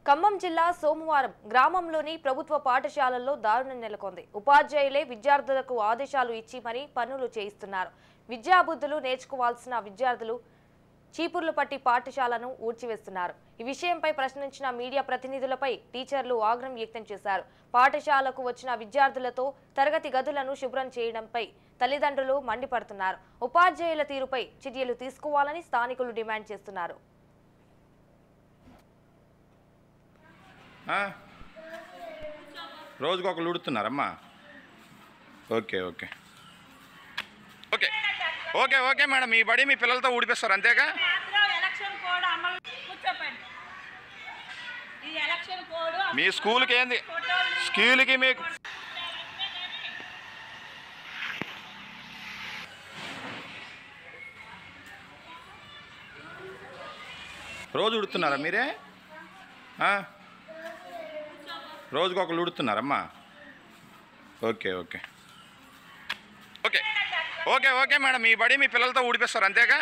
ఖమ్మం జిల్లా సోమవారం గ్రామంలోని ప్రభుత్వ పాఠశాలల్లో దారుణం నెలకొంది. ఉపాధ్యాయులే విద్యార్థులకు ఆదేశాలు ఇచ్చి మరీ పనులు చేయిస్తున్నారు. విద్యాబుద్ధులు నేర్చుకోవాల్సిన విద్యార్థులు చీపుర్లు పట్టి పాఠశాలను ఊడ్చివేస్తున్నారు. ఈ విషయంపై ప్రశ్నించిన మీడియా ప్రతినిధులపై టీచర్లు ఆగ్రహం వ్యక్తం చేశారు. పాఠశాలకు వచ్చిన విద్యార్థులతో తరగతి గదులను శుభ్రం చేయడంపై తల్లిదండ్రులు మండిపడుతున్నారు. ఉపాధ్యాయుల తీరుపై చర్యలు తీసుకోవాలని స్థానికులు డిమాండ్ చేస్తున్నారు. రోజుకు ఒకరు ఉడుతున్నారమ్మా. Okay okay okay okay okay madam, మీ బడి మీ పిల్లలతో ఊడిపిస్తారు అంతేగా? మీ స్కూల్కి ఏంది, స్కూల్కి మీకు రోజు ఉడుతున్నారా మీరే? రోజుకు ఒకరు ఉడుతున్నారమ్మా. Okay okay okay okay okay madam, మీ బడి మీ పిల్లలతో ఊడిపిస్తారు అంతేగా?